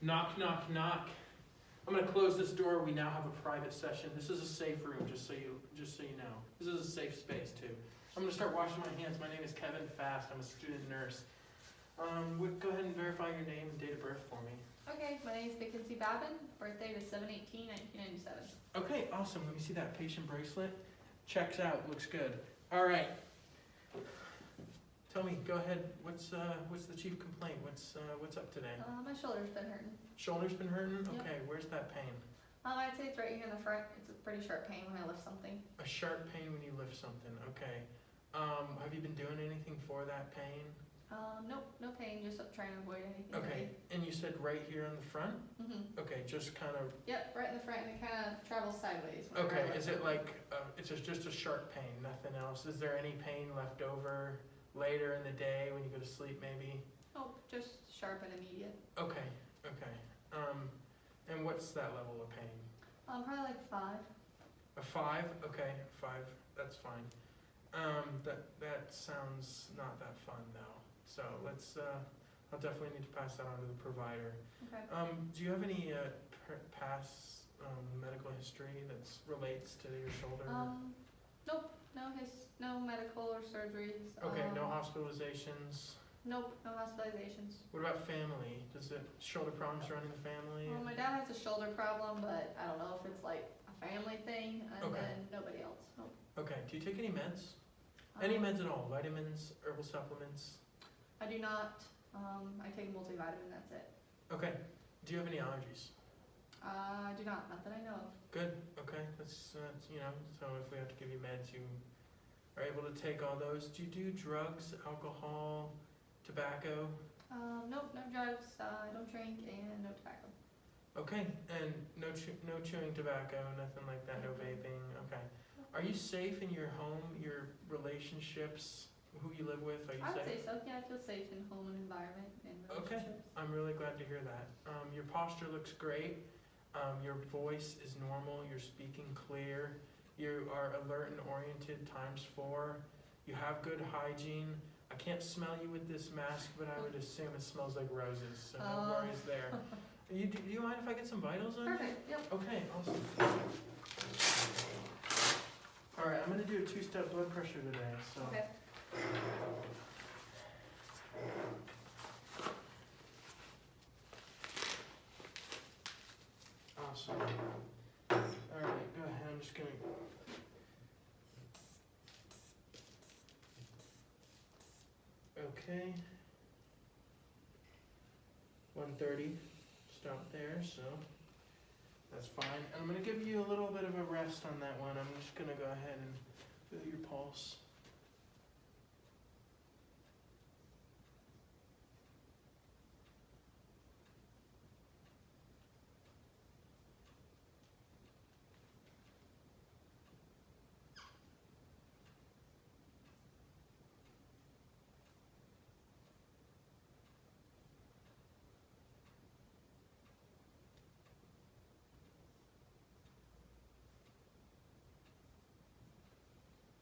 Knock, knock, knock. I'm gonna close this door. We now have a private session. This is a safe room, just so you know. This is a safe space too. I'm gonna start washing my hands. My name is Kevin Fast. I'm a student nurse. Go ahead and verify your name and date of birth for me. Okay, my name is Mackenzie Babin, birthday is 7/18/1997. Okay, awesome. Let me see that patient bracelet. Checks out. Looks good. All right. Tell me. Go ahead. What's the chief complaint? What's up today? My shoulder's been hurting. Shoulder's been hurting. Yep. Okay. Where's that pain? I'd say it's right here in the front. It's a pretty sharp pain when I lift something. A sharp pain when you lift something. Okay. Have you been doing anything for that pain? Nope, no pain, just trying to avoid anything. Okay. And you said right here in the front? Mm-hmm. Okay. Just kind of. Yep, right in the front, and it kind of travels sideways. whenever Okay. I lift Is it something. like it's just a sharp pain? Nothing else? Is there any pain left over later in the day when you go to sleep? Maybe. Oh, just sharp and immediate. Okay. Okay. And what's that level of pain? Probably like 5. A 5? Okay, 5. That's fine. That sounds not that fun though. So let's. I'll definitely need to pass that on to the provider. Okay. Do you have any past medical history that relates to your shoulder? Nope, no medical or surgeries. Okay, no hospitalizations. Nope, no hospitalizations. What about family? Does it shoulder problems run in the family? Well, my dad has a shoulder problem, but I don't know if it's like a family thing, and Okay. then nobody else. Nope. Okay. Do you take any meds? Any Um, meds at all? Vitamins, herbal supplements? I do not. I take a multivitamin, that's it. Okay. Do you have any allergies? I do not, not that I know of. Good. Okay. That's so if we have to give you meds, you are able to take all those. Do you do drugs, alcohol, tobacco? Nope, no drugs, I don't drink, and no tobacco. Okay. And no chewing tobacco, nothing like that. No vaping. Okay. Are you safe in your home, your relationships, who you live with? Are you I would safe? say so, yeah, I feel safe in home and environment and Okay. relationships. I'm really glad to hear that. Your posture looks great. Your voice is normal. You're speaking clear. You are alert and oriented ×4. You have good hygiene. I can't smell you with this mask, but I would assume it smells like roses, so no worries there. Do you mind if I get some vitals on you? Perfect, yep. Okay, awesome. All right, I'm going to do a 2-step blood pressure today, so. Okay. Awesome. All right, go ahead. I'm just gonna. Okay. 130. Stop there. So that's fine. And I'm gonna give you a little bit of a rest on that one. I'm just gonna go ahead and feel your pulse.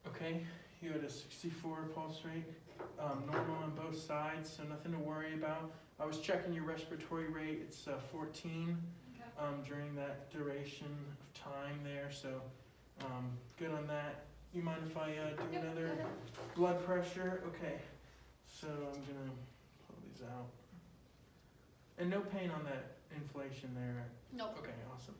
Okay, you had a 64 pulse rate, normal on both sides, so nothing to worry about. I was checking your respiratory rate, it's 14 Okay. during that duration of time there, so good on that. You mind if I do Yep, another go ahead. blood pressure? Okay, so I'm gonna pull these out. And no pain on that inflation there. Nope. Okay, awesome.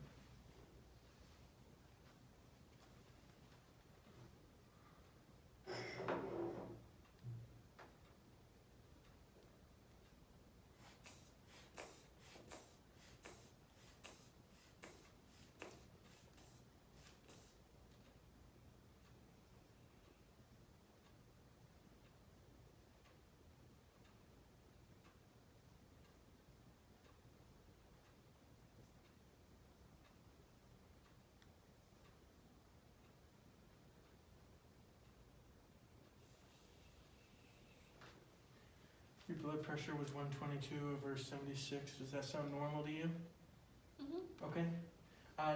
Your blood pressure was 122/76. Does that sound normal to you? Mm-hmm. Okay.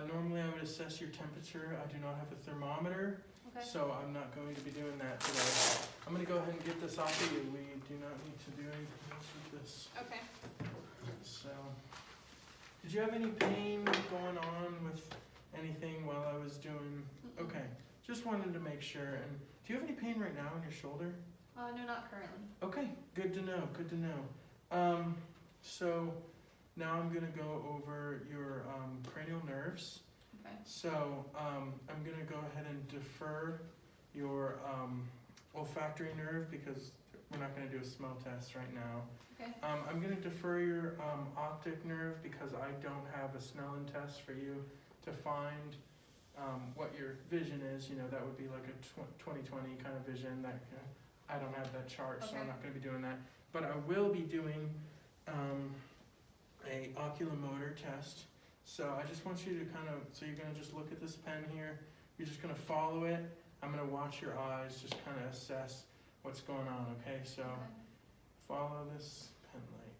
Normally I would assess your temperature. I do not have a thermometer, Okay. so I'm not going to be doing that today. I'm going to go ahead and get this off of you. We do not need to do anything else with this. Okay. So Did you have any pain going on with anything while I was doing? Mm-mm. Okay, just wanted to make sure. And do you have any pain right now in your shoulder? No, not currently. Okay, good to know, good to know. So now I'm gonna go over your cranial nerves. Okay. So I'm gonna go ahead and defer your olfactory nerve because we're not gonna do a smell test right now. Okay. I'm gonna defer your optic nerve because I don't have a Snellen test for you to find what your vision is. You know, that would be like a 20/20 kind of vision. That I don't have that chart, so I'm Okay. not gonna be doing that. But I will be doing a oculomotor test. So I just want you to so you're gonna just look at this pen here. You're just gonna follow it. I'm gonna watch your eyes, just kind of assess what's going on, okay? So Okay. follow this pen light.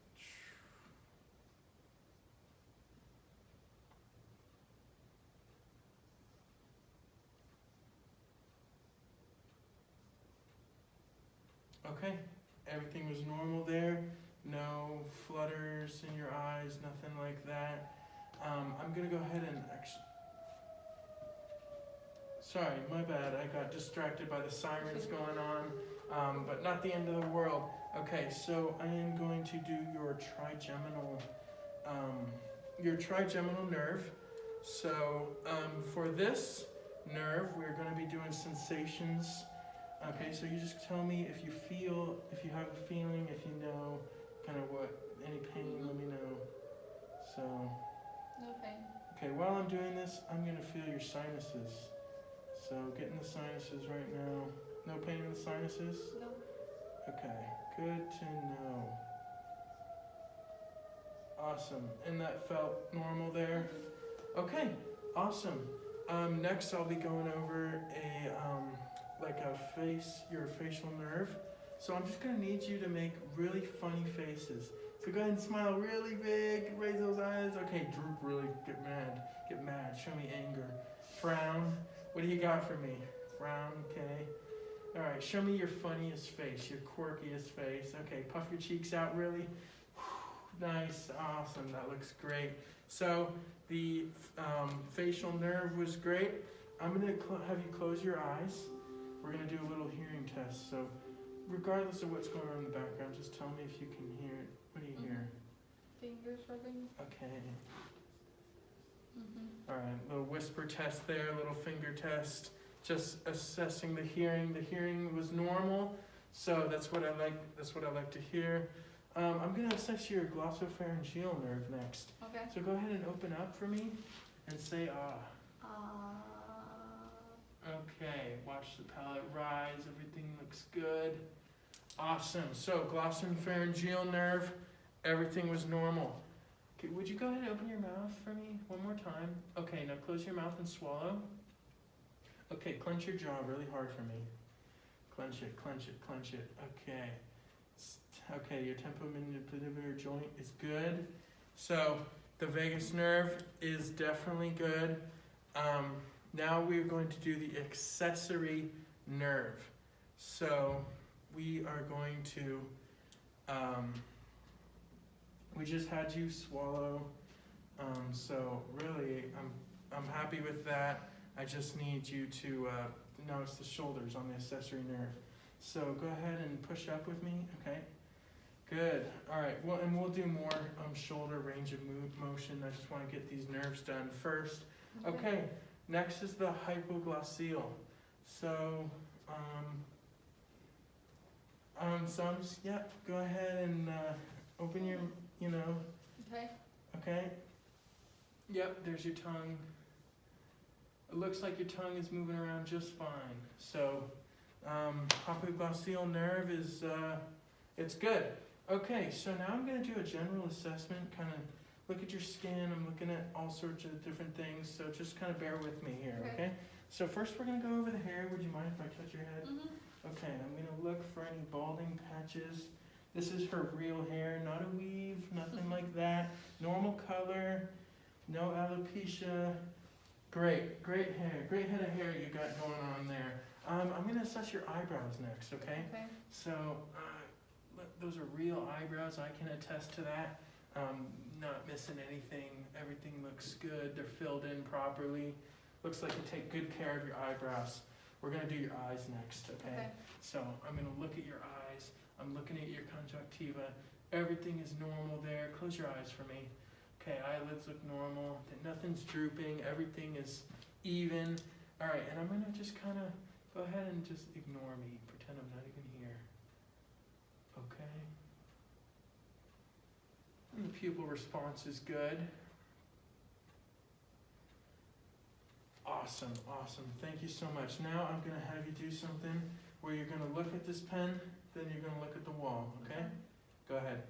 Okay, everything was normal there. No flutters in your eyes, nothing like that. I'm gonna go ahead and sorry, my bad. I got distracted by the sirens going on, but not the end of the world. Okay, so I am going to do your trigeminal nerve. So for this nerve, we're going to be doing sensations. Okay, so you just tell me if you have a feeling, if you know, kind of any pain, let me know. So, No pain. okay, while I'm doing this, I'm going to feel your sinuses. So getting the sinuses right now. No pain in the sinuses? No. Okay, good to know. Awesome, and that felt normal there? Okay, awesome. Next I'll be going over your facial nerve. So I'm just gonna need you to make really funny faces. So go ahead and smile really big, raise those eyes. Okay, droop really, get mad, show me anger. Frown, what do you got for me? Frown, okay. All right, show me your funniest face, your quirkiest face. Okay, puff your cheeks out really. Nice, awesome, that looks great. So the facial nerve was great. I'm gonna have you close your eyes. We're gonna do a little hearing test. So regardless of what's going on in the background, just tell me if you can hear it. What do you hear? Fingers rubbing. Okay. Mm-hmm. All right, little whisper test there, little finger test. Just assessing the hearing. The hearing was normal, so that's what I like. That's what I like to hear. I'm gonna assess your glossopharyngeal nerve next. Okay. So go ahead and open up for me, and say ah. Okay. Watch the palate rise. Everything looks good. Awesome. So glossopharyngeal nerve, everything was normal. Okay, would you go ahead and open your mouth for me one more time? Okay, now close your mouth and swallow. Okay, clench your jaw really hard for me. Clench it, clench it, clench it. Okay. Okay, your temporomandibular joint is good. So the vagus nerve is definitely good. Now we're going to do the accessory nerve. So we are going to, we just had you swallow. So really, I'm happy with that. I just need you to notice the shoulders on the accessory nerve. So go ahead and push up with me, okay? Good. All right. Well, and we'll do more shoulder range of motion. I just want to get these nerves done first. Okay. Next is the hypoglossal. So, go ahead and open your, Okay. Okay. Yep. There's your tongue. It looks like your tongue is moving around just fine. So, hypoglossal nerve is, it's good. Okay, so now I'm going to do a general assessment, kind of look at your skin. I'm looking at all sorts of different things, so just kind of bear with me here, okay? So first we're going to go over the hair. Would you mind if I touch your head? Mm-hmm. Okay, I'm going to look for any balding patches. This is her real hair, not a weave, nothing like that. Normal color, no alopecia. Great, great hair, great head of hair you got going on there. I'm going to assess your eyebrows next, okay? So those are real eyebrows, I can attest to that. not missing anything. Everything looks good. They're filled in properly. Looks like you take good care of your eyebrows. We're gonna do your eyes next, okay? So I'm gonna look at your eyes. I'm looking at your conjunctiva. Everything is normal there. Close your eyes for me. Okay, eyelids look normal. Nothing's drooping. Everything is even. All right, and I'm gonna just kind of go ahead and just ignore me. Pretend I'm not even here. Okay. And the pupil response is good. Awesome, awesome. Thank you so much. Now I'm gonna have you do something where you're gonna look at this pen, then you're gonna look at the wall, okay? Go ahead.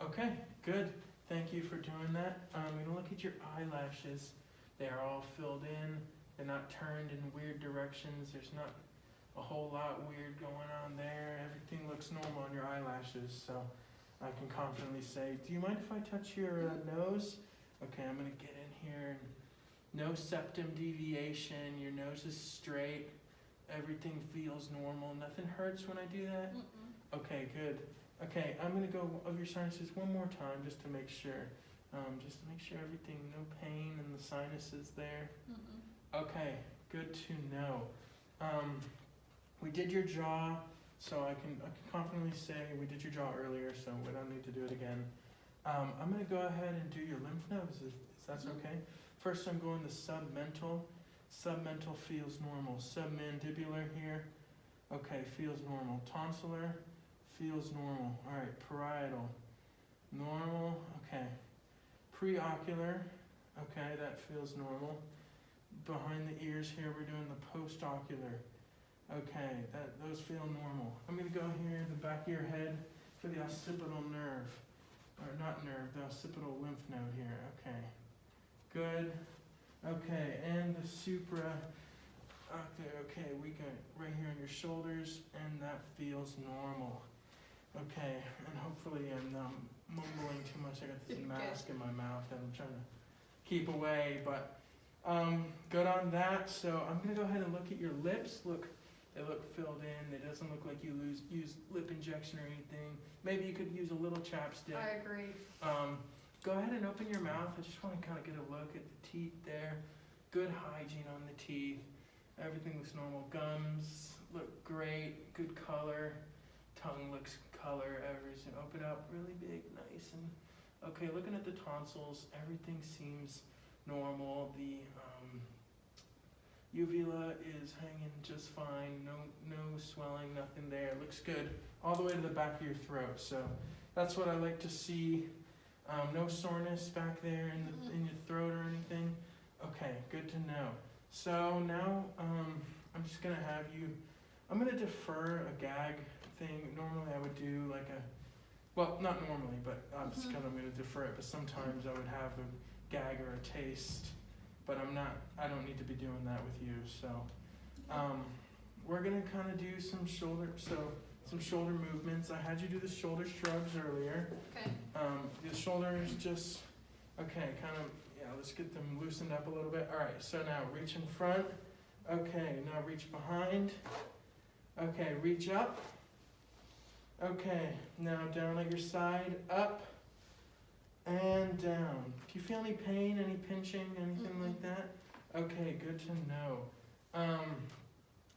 Okay, good. Thank you for doing that. I'm gonna look at your eyelashes. They are all filled in. They're not turned in weird directions. There's not a whole lot weird going on there. Everything looks normal on your eyelashes, so I can confidently say, do you mind if I touch your nose? Okay, I'm gonna get in here. No septum deviation. Your nose is straight. Everything feels normal. Nothing hurts when I do that? Okay, good. Okay, I'm gonna go of your sinuses one more time just to make sure. Just to make sure everything, no pain in the sinuses there. Okay, good to know. We did your jaw, so I can confidently say we did your jaw earlier, so we don't need to do it again. I'm gonna go ahead and do your lymph nodes, if that's okay. First, I'm going to submental. Submental feels normal. Submandibular here, okay, feels normal. Tonsillar feels normal. All right, parietal, normal. Okay, preocular, okay, that feels normal. Behind the ears here, we're doing the postocular. Okay, those feel normal. I'm gonna go here in the back of your head for the occipital nerve, or not nerve, the occipital lymph node here. Okay, good. Okay, and the supra. Okay, we got right here on your shoulders, and that feels normal. Okay, and hopefully I'm not mumbling too much. I got this mask in my mouth that I'm trying to keep away, but good on that. So I'm gonna go ahead and look at your lips. Look, they look filled in. It doesn't look like you use lip injection or anything. Maybe you could use a little chapstick. I agree. Go ahead and open your mouth. I just want to kind of get a look at the teeth there. Good hygiene on the teeth. Everything looks normal. Gums look great. Good color. Tongue looks color. Everything. Open up really big, nice. And okay, looking at the tonsils, everything seems normal. The uvula is hanging just fine. No swelling, nothing there. Looks good all the way to the back of your throat. So that's what I like to see. No soreness back there in your throat or anything. Okay, good to know. So now I'm just gonna have you. I'm gonna defer a gag thing. Normally I would do like well, not normally, but obviously I'm gonna defer it. But sometimes I would have a gag or a taste. But I don't need to be doing that with you. So we're gonna kind of do some shoulder movements. I had you do the shoulder shrugs earlier. Okay. The shoulders just, okay, kind of, yeah, let's get them loosened up a little bit. All right, so now reach in front. Okay, now reach behind. Okay, reach up. Okay, now down at your side, up and down. Do you feel any pain, any pinching, anything like that? Okay, good to know.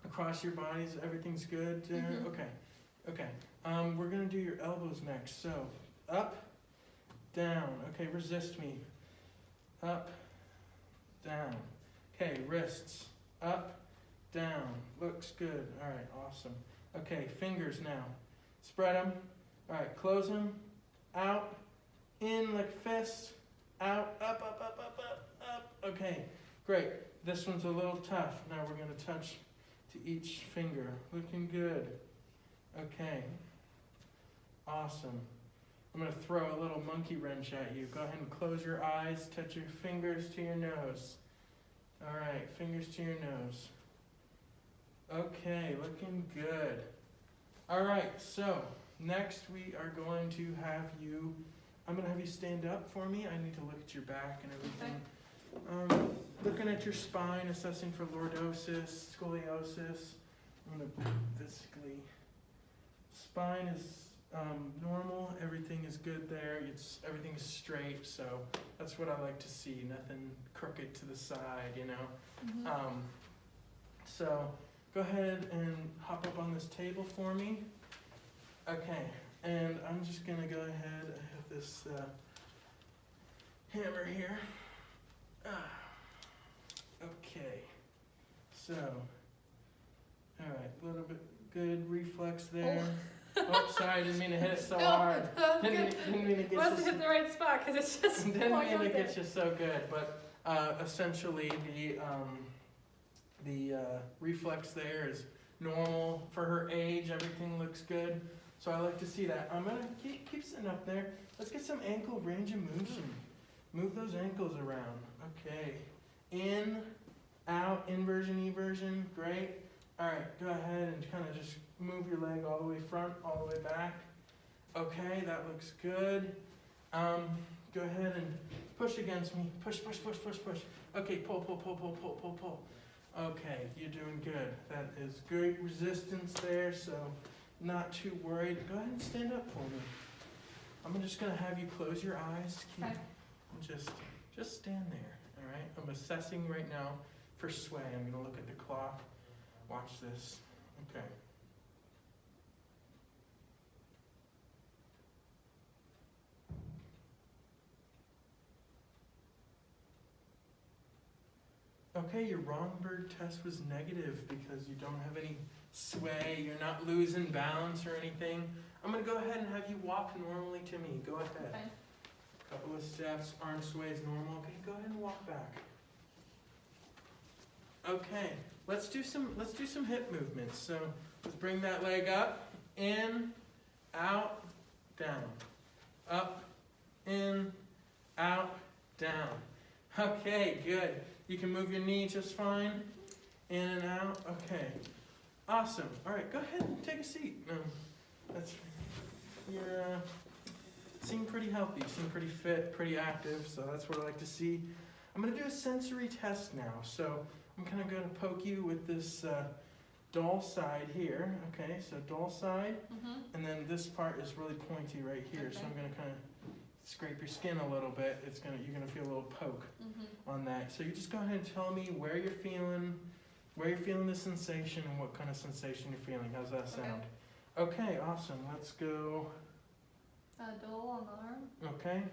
Across your bodies, everything's good? Okay. We're gonna do your elbows next. So, up, down. Okay, resist me. Up, down. Okay, wrists. Up, down. Looks good. All right, awesome. Okay, fingers now. Spread them. All right, close them. Out, in like fist. Out, up. Okay, great. This one's a little tough. Now we're gonna touch to each finger. Looking good. Okay. Awesome. I'm going to throw a little monkey wrench at you. Go ahead and close your eyes. Touch your fingers to your nose. All right, fingers to your nose. Okay, looking good. All right, so next we are going to have you, I'm going to have you stand up for me. I need to look at your back and everything. Looking at your spine, assessing for lordosis, scoliosis. I'm gonna physically, spine is normal, everything is good there, everything is straight, so that's what I like to see, nothing crooked to the side, you know? Mhm. So go ahead and hop up on this table for me. Okay, and I'm just gonna go ahead, I have this hammer here. Okay, so, alright, a little bit good reflex there. Oh, sorry, I didn't mean to hit it so No, hard. that was Didn't good. mean to get Must have you. hit the right spot, cause it's just Didn't going mean up to there. get you so good, but essentially the reflex there is normal for her age. Everything looks good, so I like to see that. I'm gonna keep sitting up there. Let's get some ankle range of motion. Move those ankles around. Okay, in, out, inversion, eversion. Great. All right, go ahead and kind of just move your leg all the way front, all the way back. Okay, that looks good. Go ahead and push against me. Push, push, push, push, push. Okay, pull, pull, pull, pull, pull, pull, pull. Okay, you're doing good. That is great resistance there, so not too worried. Go ahead and stand up for me. I'm just gonna have you close your eyes. Okay. Just stand there, all right? I'm assessing right now for sway. I'm gonna look at the clock. Watch this. Okay. Okay, your Romberg test was negative because you don't have any sway, you're not losing balance or anything. I'm gonna go ahead and have you walk normally to me. Go ahead. Okay. Couple of steps, arm sway is normal. Okay, go ahead and walk back. Okay, let's do some hip movements. So let's bring that leg up, in, out, down. Up, in, out, down. Okay, good. You can move your knee just fine. In and out. Okay. Awesome. All right, go ahead and take a seat. You're seem pretty healthy, you seem pretty fit, pretty active, so that's what I like to see. I'm gonna do a sensory test now. So I'm kind of gonna poke you with this dull side here. Okay, so dull side, and then this part is really pointy right here. So Okay. I'm gonna kind of scrape your skin a little bit. You're gonna feel a little poke on that. So you just go ahead and tell me where you're feeling the sensation and what kind of sensation you're feeling. How's that sound? Okay, awesome. Let's go. Dull on the arm. Okay,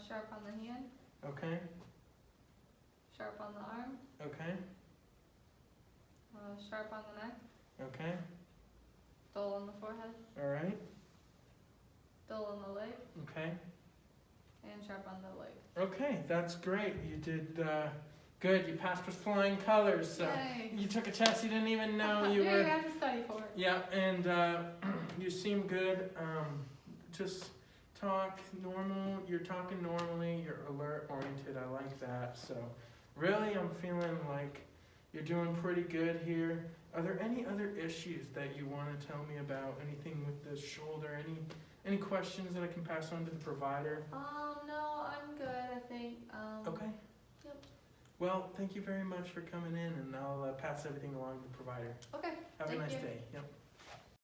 Sharp on the hand. okay, Sharp on the arm. okay, Sharp on the neck. okay. Dull on the forehead. All right, Dull on the leg. okay. And sharp on the leg. Okay, that's great. You did good. You passed with flying colors. So Yay. you took a test you didn't even know you Yeah, were. you have to study for it. Yeah, and you seem good. Just talk normal. You're talking normally. You're alert, oriented. I like that. So really, I'm feeling like you're doing pretty good here. Are there any other issues that you want to tell me about? Anything with the shoulder? Any questions that I can pass on to the provider? No, I'm good, I think. Okay. Yep. Well, thank you very much for coming in, and I'll pass everything along to the provider. Okay. Have a Thank nice you. day. Yep.